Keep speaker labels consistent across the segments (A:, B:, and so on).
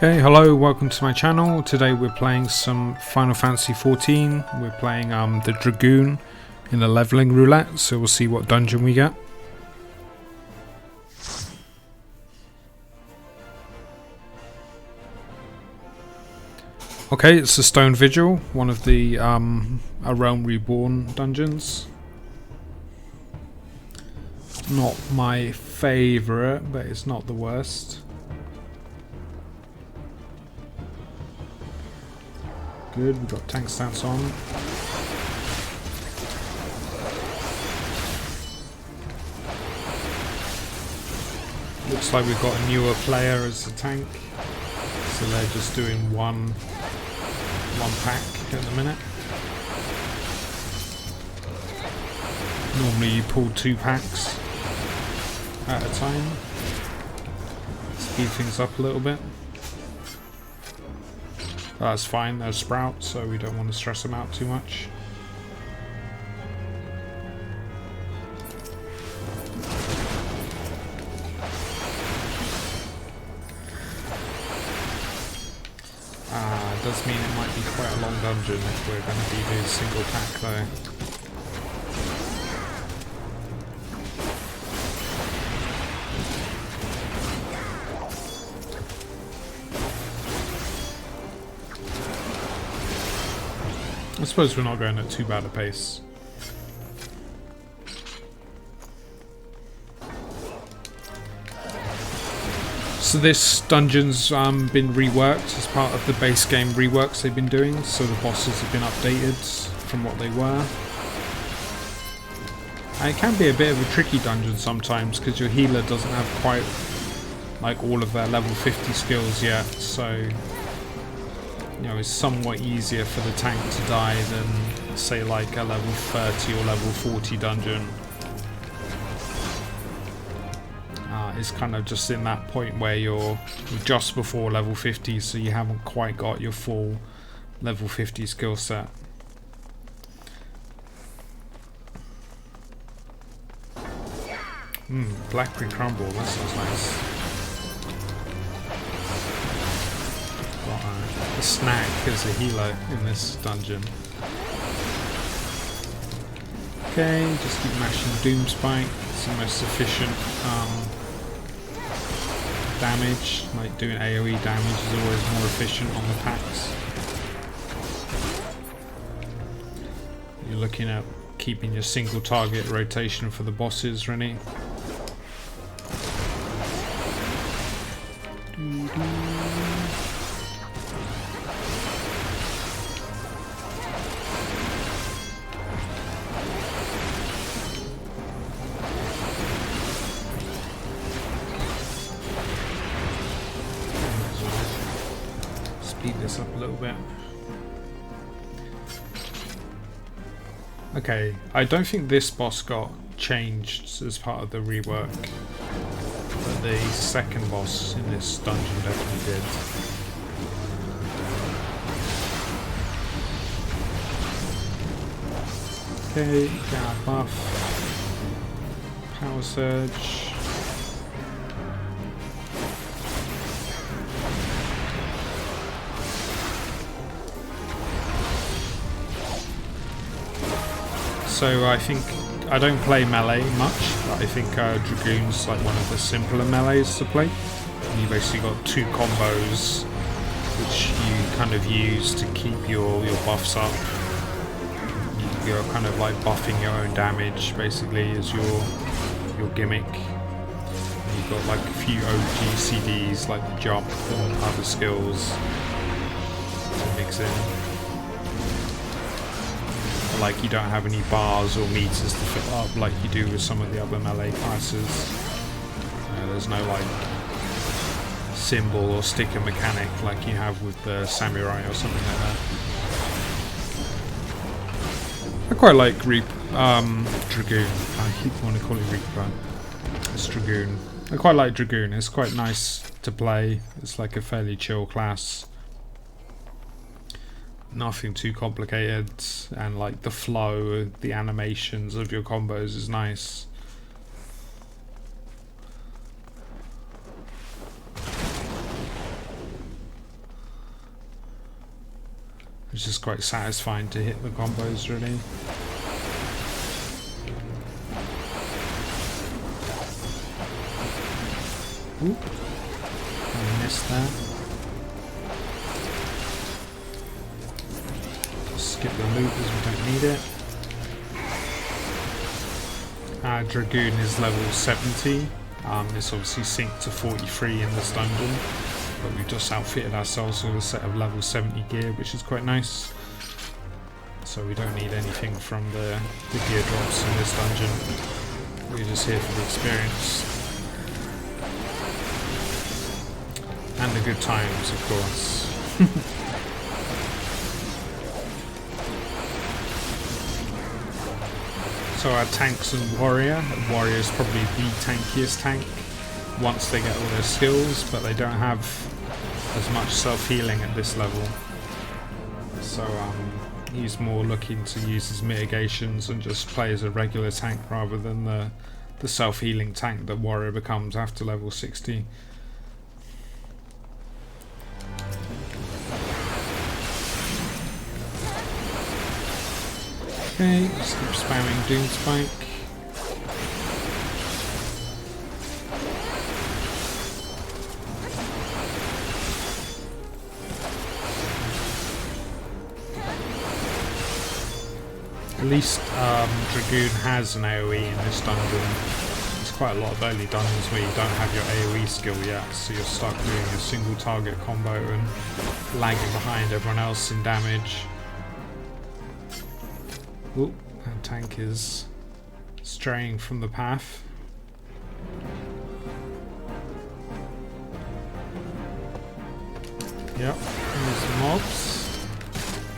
A: Okay, hello, welcome to my channel. Today we're playing some Final Fantasy XIV. We're playing the Dragoon in the leveling roulette, so we'll see what dungeon we get. Okay, it's the Stone Vigil, one of the A Realm Reborn dungeons. Not my favourite, but it's not the worst. Good, we've got tank stats on. Looks like we've got a newer player as the tank. So they're just doing one pack at the minute. Normally you pull 2 packs at a time. Speed things up a little bit. That's fine, they're sprouts, so we don't want to stress them out too much. It does mean it might be quite a long dungeon if we're going to be doing single pack though. I suppose we're not going at too bad a pace. So this dungeon's been reworked as part of the base game reworks they've been doing, so the bosses have been updated from what they were. And it can be a bit of a tricky dungeon sometimes because your healer doesn't have quite like all of their level 50 skills yet, so you know, it's somewhat easier for the tank to die than, say, like a level 30 or level 40 dungeon. It's kind of just in that point where you're just before level 50, so you haven't quite got your full level 50 skill set. Blackberry crumble, that sounds nice. A snack as a healer in this dungeon. Okay, just keep mashing Doom Spike. It's the most efficient damage. Like doing AoE damage is always more efficient on the packs. You're looking at keeping your single target rotation for the bosses, Rennie. Speed this up a little bit. Okay, I don't think this boss got changed as part of the rework, but the second boss in this dungeon definitely did. Okay, get our buff. Power surge. So I think, I don't play melee much, but I think Dragoon's like one of the simpler melees to play. And you basically got 2 combos which you kind of use to keep your buffs up. You're kind of like buffing your own damage basically as your gimmick. And you've got like a few OG CDs like the jump and other skills to mix in. Like you don't have any bars or meters to fill up like you do with some of the other melee classes. There's no like symbol or sticker mechanic like you have with the samurai or something like that. I quite like Dragoon. I keep wanting to call it Reaper. It's Dragoon. I quite like Dragoon. It's quite nice to play. It's like a fairly chill class. Nothing too complicated, and like the flow, the animations of your combos is nice. which is quite satisfying to hit the combos really. Ooh, I missed that. Skip the loop as we don't need it. Dragoon is level 70. It's obviously synced to 43 in this dungeon, but we've just outfitted ourselves with a set of level 70 gear, which is quite nice. So we don't need anything from the gear drops in this dungeon. We're just here for the experience. And the good times, of course. So our tanks and warrior. Warrior is probably the tankiest tank once they get all their skills, but they don't have as much self-healing at this level. So he's more looking to use his mitigations and just play as a regular tank rather than the self-healing tank that warrior becomes after level 60. Okay, just keep spamming Doom Spike. At least Dragoon has an AoE in this dungeon. There's quite a lot of early dungeons where you don't have your AoE skill yet, so you're stuck doing a single target combo and lagging behind everyone else in damage. Ooh, that tank is straying from the path. Yep, there's the mobs.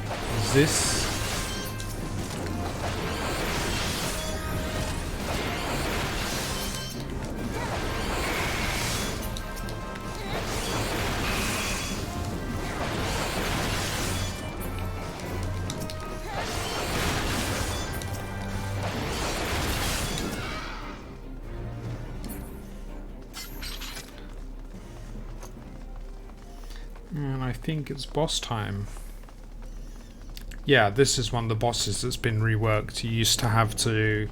A: There's this. And I think it's boss time. Yeah, this is one of the bosses that's been reworked. You used to have to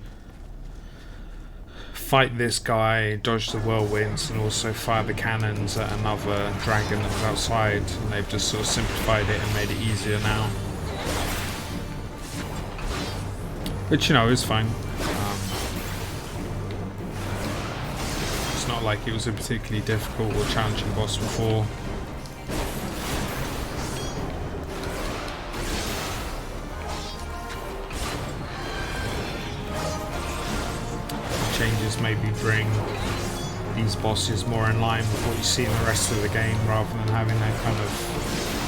A: fight this guy, dodge the whirlwinds, and also fire the cannons at another dragon that was outside, and they've just sort of simplified it and made it easier now. Which, you know, is fine. It's not like it was a particularly difficult or challenging boss before. Changes maybe bring these bosses more in line with what you see in the rest of the game, rather than having that kind of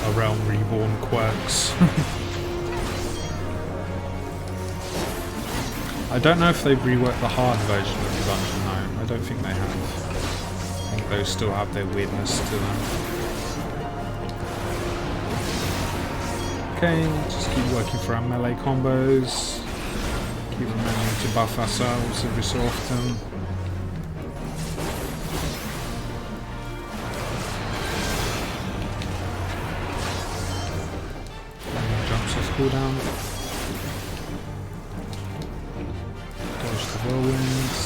A: a Realm Reborn quirks. I don't know if they've reworked the hard version of the dungeon though. I don't think they have. I think those still have their weirdness to them. Okay, just keep working for our melee combos. Keep remembering to buff ourselves every so often. And jumps off cooldown. Dodge the whirlwinds.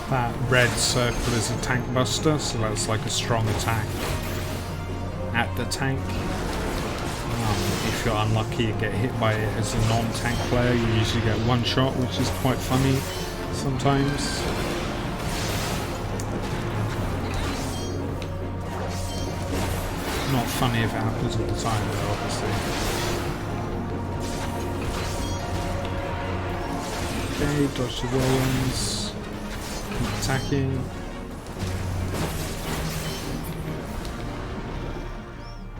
A: That red circle is a tank buster, so that's like a strong attack at the tank. If you're unlucky and get hit by it as a non-tank player, you usually get one shot, which is quite funny sometimes. Not funny if it happens all the time though, obviously. Okay, dodge the whirlwinds. Keep attacking.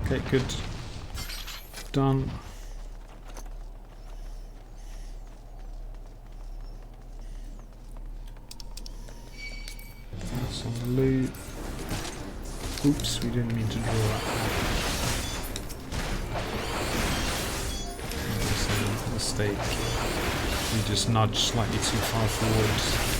A: Okay, good. Done. That's on the loot. Oops, we didn't mean to draw that back. That was a mistake. We just nudged slightly too far forward.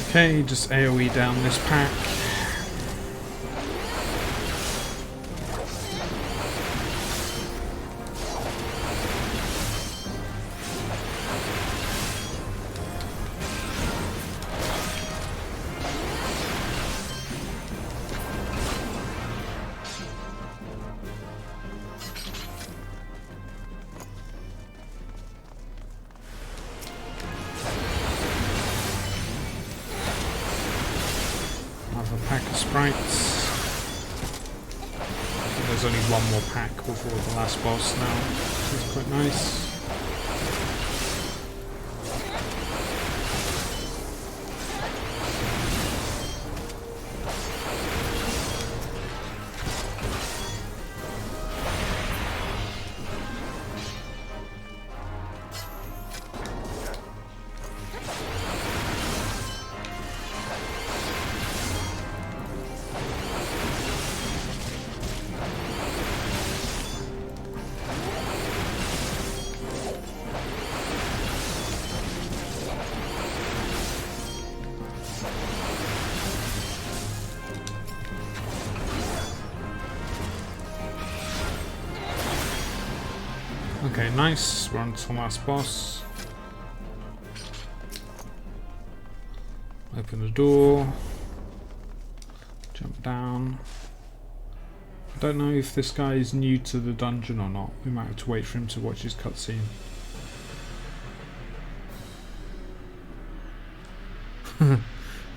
A: Okay, just AoE down this pack. Another pack of sprites. I think there's only one more pack before the last boss now, which is quite nice. Okay, nice. We're on to the last boss. Open the door. Jump down. I don't know if this guy is new to the dungeon or not. We might have to wait for him to watch his cutscene.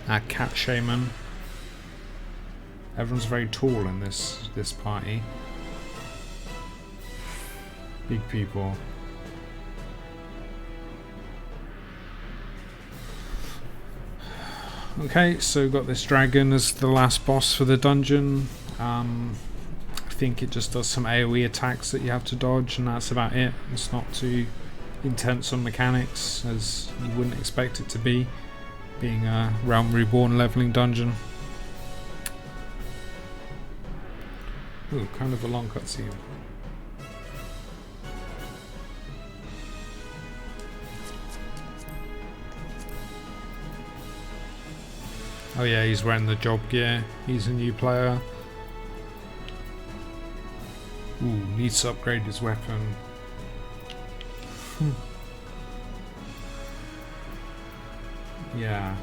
A: That cat shaman. Everyone's very tall in this party. Big people. Okay, so we've got this dragon as the last boss for the dungeon. I think it just does some AoE attacks that you have to dodge, and that's about it. It's not too intense on mechanics, as you wouldn't expect it to be, being a Realm Reborn leveling dungeon. Ooh, kind of a long cutscene. Oh yeah, he's wearing the job gear. He's a new player. Ooh, needs to upgrade his weapon. Yeah.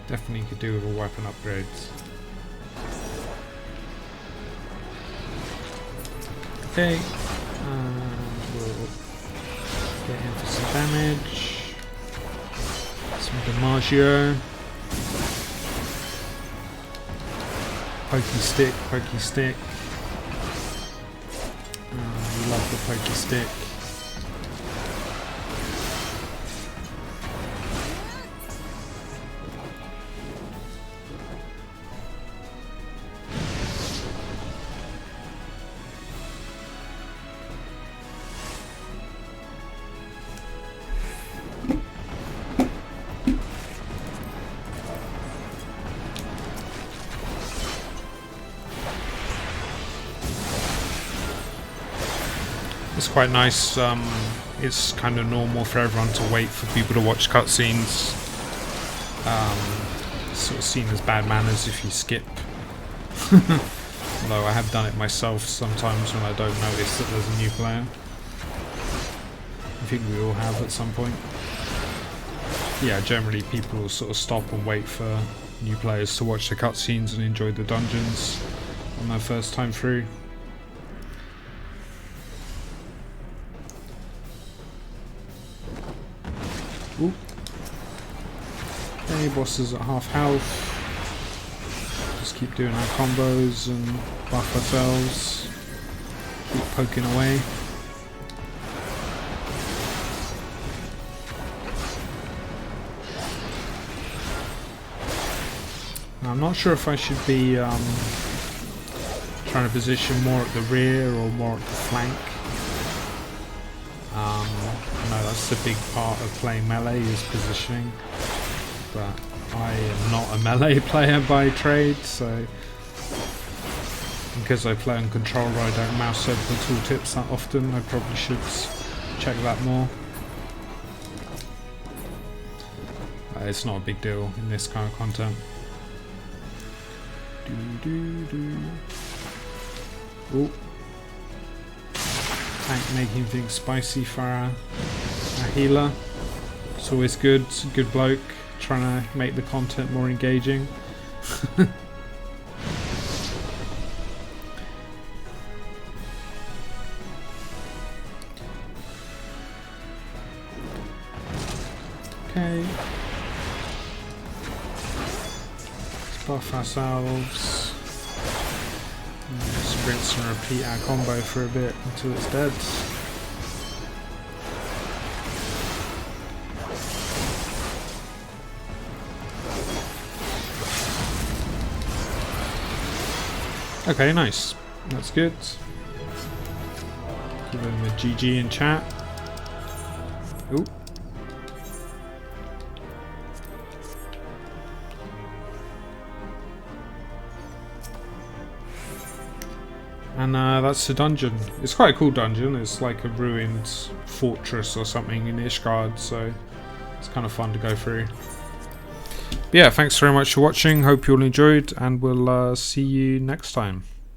A: Definitely could do with a weapon upgrade. Okay. We'll get in for some damage. Some Damaggio. Pokey stick, pokey stick. We love the pokey stick. It's quite nice. It's kind of normal for everyone to wait for people to watch cutscenes. Sort of seen as bad manners if you skip. Although I have done it myself sometimes when I don't notice that there's a new player. I think we all have at some point. Yeah, generally people will sort of stop and wait for new players to watch the cutscenes and enjoy the dungeons on their first time through. Ooh. Okay, boss is at half health. just keep doing our combos and buff ourselves. Keep poking away. I'm not sure if I should be trying to position more at the rear or more at the flank. I know that's a big part of playing melee is positioning, but I am not a melee player by trade, so because I play on controller I don't mouse over the tooltips that often. I probably should check that more. It's not a big deal in this kind of content. Oh, tank making things spicy for our healer. It's always good. It's a good bloke trying to make the content more engaging. Okay. Let's buff ourselves. Just rinse and repeat our combo for a bit until it's dead. Okay, nice. That's good. Give him a GG in chat. Ooh. And that's the dungeon. It's quite a cool dungeon. It's like a ruined fortress or something in Ishgard, so it's kind of fun to go through. But yeah, thanks very much for watching. Hope you all enjoyed, and we'll see you next time.